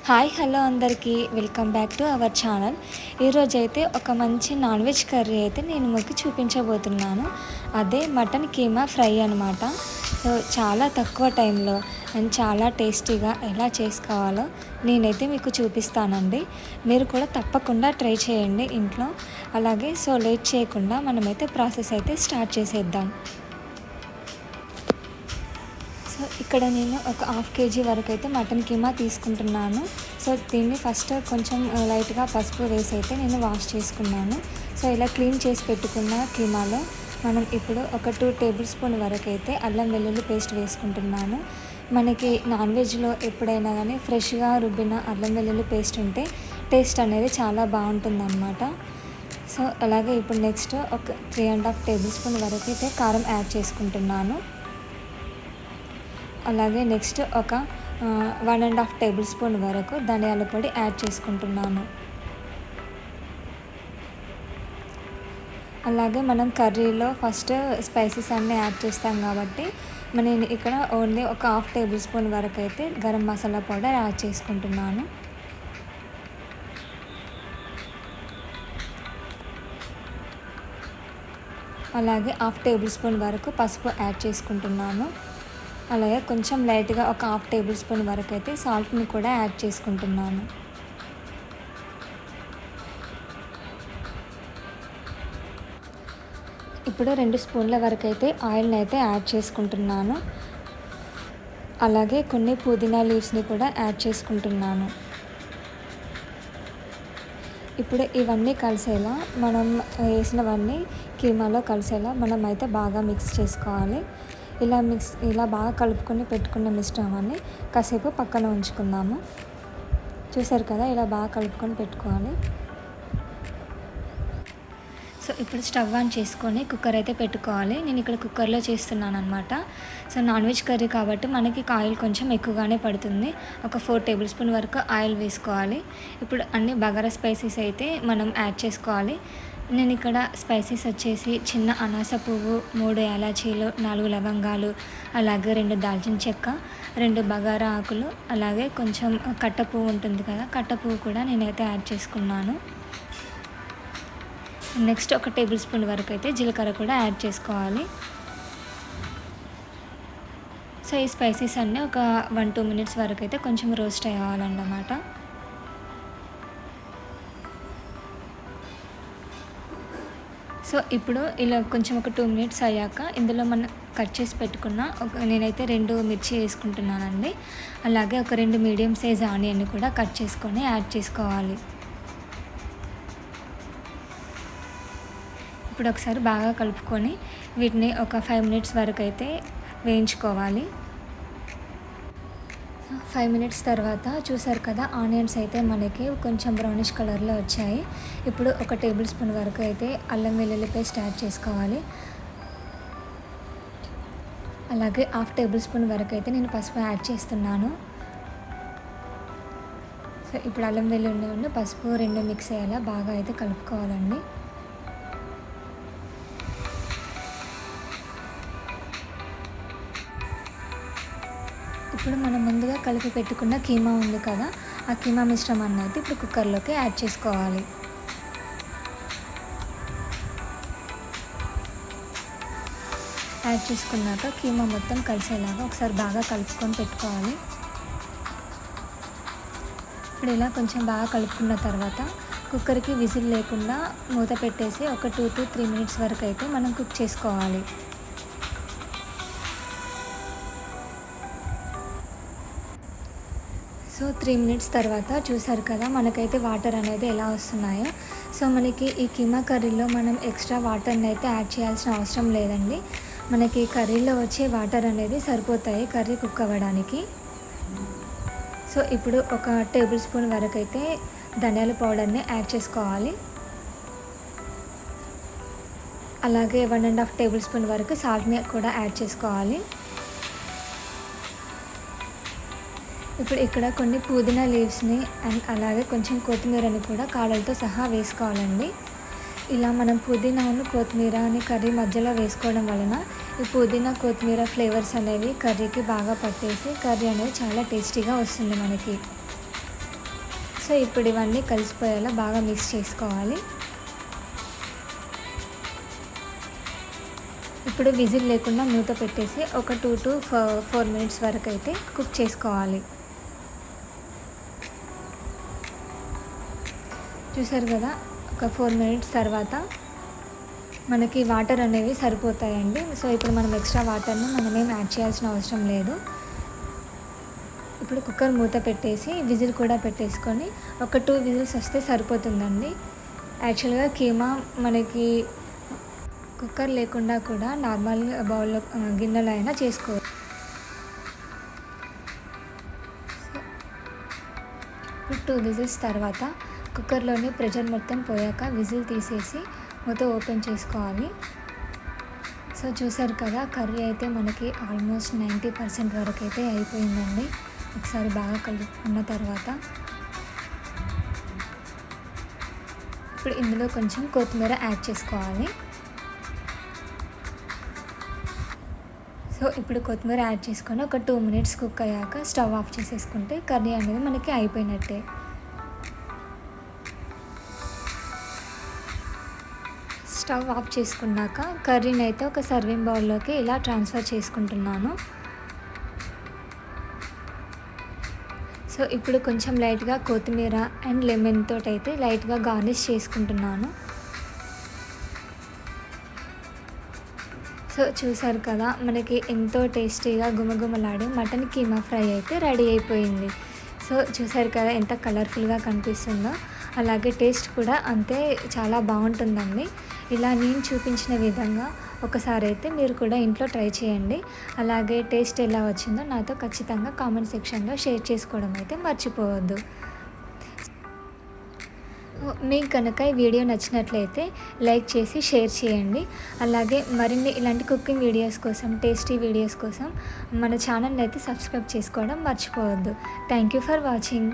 Hi hello అందరికీ welcome back to our channel. ఈరోజైతే ఒక మంచి నాన్ వెజ్ కర్రీ అయితే నేను మీకు చూపించబోతున్నాను. అదే మటన్ కీమా ఫ్రై అనమాట. సో చాలా తక్కువ టైంలో అండ్ చాలా టేస్టీగా ఎలా చేసుకోవాలో నేనైతే మీకు చూపిస్తానండి. మీరు కూడా తప్పకుండా ట్రై చేయండి ఇంట్లో. అలాగే సో లేట్ చేయకుండా మనమైతే ప్రాసెస్ అయితే స్టార్ట్ చేసేద్దాం. సో ఇక్కడ నేను ఒక హాఫ్ కేజీ వరకు అయితే మటన్ కీమా తీసుకుంటున్నాను. సో దీన్ని ఫస్ట్ కొంచెం లైట్గా పసుపు వేసి అయితే నేను వాష్ చేసుకున్నాను. సో ఇలా క్లీన్ చేసి పెట్టుకున్న కీమాలో మనం ఇప్పుడు ఒక 2 టేబుల్ స్పూన్ వరకు అయితే అల్లం వెల్లుల్లి పేస్ట్ వేసుకుంటున్నాను. మనకి నాన్ వెజ్లో ఎప్పుడైనా కానీ ఫ్రెష్గా రుబ్బిన అల్లం వెల్లుల్లి పేస్ట్ ఉంటే టేస్ట్ అనేది చాలా బాగుంటుందన్నమాట. సో అలాగే ఇప్పుడు నెక్స్ట్ ఒక 3.5 టేబుల్ స్పూన్ వరకు అయితే కారం యాడ్ చేసుకుంటున్నాను. అలాగే నెక్స్ట్ ఒక 1.5 టేబుల్ స్పూన్ వరకు ధనియాల పొడి యాడ్ చేసుకుంటున్నాను. అలాగే మనం కర్రీలో ఫస్ట్ స్పైసెస్ అన్నీ యాడ్ చేస్తాం కాబట్టి నేను ఇక్కడ ఓన్లీ ఒక 1/2 టేబుల్ స్పూన్ వరకు అయితే గరం మసాలా పౌడర్ యాడ్ చేసుకుంటున్నాను. అలాగే 1/2 టేబుల్ స్పూన్ వరకు పసుపు యాడ్ చేసుకుంటున్నాను. అలాగే కొంచెం లైట్గా ఒక 1/2 టేబుల్ స్పూన్ వరకు అయితే సాల్ట్ని కూడా యాడ్ చేసుకుంటున్నాను. ఇప్పుడు 2 స్పూన్ల వరకు అయితే ఆయిల్ని అయితే యాడ్ చేసుకుంటున్నాను. అలాగే కొన్ని పుదీనా లీవ్స్ని కూడా యాడ్ చేసుకుంటున్నాను. ఇప్పుడు ఇవన్నీ కలిసేలా మనం వేసినవన్నీ కీమాలో కలిసేలా మనం అయితే బాగా మిక్స్ చేసుకోవాలి. ఇలా బాగా కలుపుకొని పెట్టుకున్న మిశ్రమాన్ని కాసేపు పక్కన ఉంచుకుందాము. చూసారు కదా, ఇలా బాగా కలుపుకొని పెట్టుకోవాలి. సో ఇప్పుడు స్టవ్ ఆన్ చేసుకొని కుక్కర్ అయితే పెట్టుకోవాలి. నేను ఇక్కడ కుక్కర్లో చేస్తున్నాను అనమాట. సో నాన్ వెజ్ కర్రీ కాబట్టి మనకి ఆయిల్ కొంచెం ఎక్కువగానే పడుతుంది. ఒక 4 టేబుల్ స్పూన్ వరకు ఆయిల్ వేసుకోవాలి. ఇప్పుడు అన్ని బగారా స్పైసెస్ అయితే మనం యాడ్ చేసుకోవాలి. నేను ఇక్కడ స్పైసెస్ వచ్చేసి చిన్న అనాస పువ్వు, 3 యాలచీలు, 4 లవంగాలు, అలాగే 2 దాల్చిన చెక్క, 2 బగారా ఆకులు, అలాగే కొంచెం కట్ట పువ్వు ఉంటుంది కదా, కట్ట పువ్వు కూడా నేనైతే యాడ్ చేసుకున్నాను. నెక్స్ట్ ఒక టేబుల్ స్పూన్ వరకు అయితే జీలకర్ర కూడా యాడ్ చేసుకోవాలి. సో ఈ స్పైసెస్ అన్నీ ఒక 1-2 మినిట్స్ వరకు అయితే కొంచెం రోస్ట్ అవ్వాలన్నమాట. సో ఇప్పుడు ఇలా కొంచెం ఒక 2 మినిట్స్ అయ్యాక ఇందులో మనం కట్ చేసి పెట్టుకున్న నేనైతే 2 మిర్చి వేసుకుంటున్నానండి. అలాగే ఒక 2 మీడియం సైజ్ ఆనియన్ కూడా కట్ చేసుకొని యాడ్ చేసుకోవాలి. ఇప్పుడు ఒకసారి బాగా కలుపుకొని వీటిని ఒక 5 మినిట్స్ వరకు అయితే వేయించుకోవాలి. 5 మినిట్స్ తర్వాత చూసారు కదా, ఆనియన్స్ అయితే మనకి కొంచెం బ్రౌనిష్ కలర్లో వచ్చాయి. ఇప్పుడు ఒక టేబుల్ స్పూన్ వరకు అయితే అల్లం వెల్లుల్లి పేస్ట్ యాడ్ చేసుకోవాలి. అలాగే 1/2 టేబుల్ స్పూన్ వరకు అయితే నేను పసుపు యాడ్ చేస్తున్నాను. సో ఇప్పుడు అల్లం వెల్లుల్లి పసుపు 2 మిక్స్ అయ్యేలా బాగా అయితే కలుపుకోవాలండి. ఇప్పుడు మనం ముందుగా కలిపి పెట్టుకున్న కీమా ఉంది కదా, ఆ కీమా మిశ్రమాన్ని అయితే ఇప్పుడు కుక్కర్లోకి యాడ్ చేసుకోవాలి. యాడ్ చేసుకున్నాక కీమా మొత్తం కలిసేలాగా ఒకసారి బాగా కలుపుకొని పెట్టుకోవాలి. ఇప్పుడు ఇలా కొంచెం బాగా కలుపుకున్న తర్వాత కుక్కర్కి విజిల్ లేకుండా మూత పెట్టేసి ఒక 2-3 మినిట్స్ వరకు అయితే మనం కుక్ చేసుకోవాలి. సో 3 మినిట్స్ తర్వాత చూసారు కదా, మనకైతే వాటర్ అనేది ఎలా వస్తున్నాయో. సో మనకి ఈ కీమా కర్రీలో మనం ఎక్స్ట్రా వాటర్ని అయితే యాడ్ చేయాల్సిన అవసరం లేదండి. మనకి కర్రీలో వచ్చే వాటర్ అనేది సరిపోతాయి కర్రీ కుక్ అవ్వడానికి. సో ఇప్పుడు ఒక టేబుల్ స్పూన్ వరకు అయితే ధనియాల పౌడర్ని యాడ్ చేసుకోవాలి. అలాగే 1.5 టేబుల్ స్పూన్ వరకు సాల్ట్ని కూడా యాడ్ చేసుకోవాలి. ఇప్పుడు ఇక్కడ కొన్ని పుదీనా లీవ్స్ని అండ్ అలాగే కొంచెం కొత్తిమీరని కూడా కాడలతో సహా వేసుకోవాలండి. ఇలా మనం పుదీనాను కొత్తిమీరని కర్రీ మధ్యలో వేసుకోవడం వలన ఈ పుదీనా కొత్తిమీర ఫ్లేవర్స్ అనేవి కర్రీకి బాగా పట్టేసి కర్రీ అనేది చాలా టేస్టీగా వస్తుంది మనకి. సో ఇప్పుడు ఇవన్నీ కలిసిపోయేలా బాగా మిక్స్ చేసుకోవాలి. ఇప్పుడు విజిల్ లేకుండా మూత పెట్టేసి ఒక 2 to 4 మినిట్స్ వరకు అయితే కుక్ చేసుకోవాలి. చూసారు కదా, ఒక 4 మినిట్స్ తర్వాత మనకి వాటర్ అనేవి సరిపోతాయండి. సో ఇప్పుడు మనం ఎక్స్ట్రా వాటర్ని మనమేం యాడ్ చేయాల్సిన అవసరం లేదు. ఇప్పుడు కుక్కర్ మూత పెట్టేసి విజిల్ కూడా పెట్టేసుకొని ఒక 2 విజిల్స్ వస్తే సరిపోతుందండి. యాక్చువల్గా కీమా మనకి కుక్కర్ లేకుండా కూడా నార్మల్ బౌల్లో గిన్నెలో అయినా చేసుకోవచ్చు. ఇప్పుడు 2 విజిల్స్ తర్వాత కుక్కర్లోని ప్రెషర్ మొత్తం పోయాక విజిల్ తీసేసి మూత ఓపెన్ చేసుకోవాలి. సో చూసారు కదా, కర్రీ అయితే మనకి ఆల్మోస్ట్ 90% వరకు అయితే అయిపోయిందండి. ఒకసారి బాగా కలుపుకున్న తర్వాత ఇప్పుడు ఇందులో కొంచెం కొత్తిమీర యాడ్ చేసుకోవాలి. సో ఇప్పుడు కొత్తిమీర యాడ్ చేసుకొని ఒక 2 మినిట్స్ కుక్ అయ్యాక స్టవ్ ఆఫ్ చేసేసుకుంటే కర్రీ అనేది మనకి అయిపోయినట్టే. స్టవ్ ఆఫ్ చేసుకున్నాక కర్రీని అయితే ఒక సర్వింగ్ బౌల్లోకి ఇలా ట్రాన్స్ఫర్ చేసుకుంటున్నాను. సో ఇప్పుడు కొంచెం లైట్గా కొత్తిమీర అండ్ లెమన్ తోటి అయితే లైట్గా గార్నిష్ చేసుకుంటున్నాను. సో చూసారు కదా, మనకి ఎంతో టేస్టీగా గుమగుమలాడే మటన్ కీమా ఫ్రై అయితే రెడీ అయిపోయింది. సో చూసారు కదా ఎంత కలర్ఫుల్గా కనిపిస్తుందో, అలాగే టేస్ట్ కూడా అంతే చాలా బాగుంటుందండి. ఇలా నేను చూపించిన విధంగా ఒకసారి అయితే మీరు కూడా ఇంట్లో ట్రై చేయండి. అలాగే టేస్ట్ ఎలా వచ్చిందో నాతో ఖచ్చితంగా కామెంట్ సెక్షన్లో షేర్ చేసుకోవడం అయితే మర్చిపోవద్దు. మీకు కనుక ఈ వీడియో నచ్చినట్లయితే లైక్ చేసి షేర్ చేయండి. అలాగే మరిన్ని ఇలాంటి కుకింగ్ వీడియోస్ కోసం, టేస్టీ వీడియోస్ కోసం మన ఛానల్ని అయితే సబ్స్క్రైబ్ చేసుకోవడం మర్చిపోవద్దు. Thank you for watching.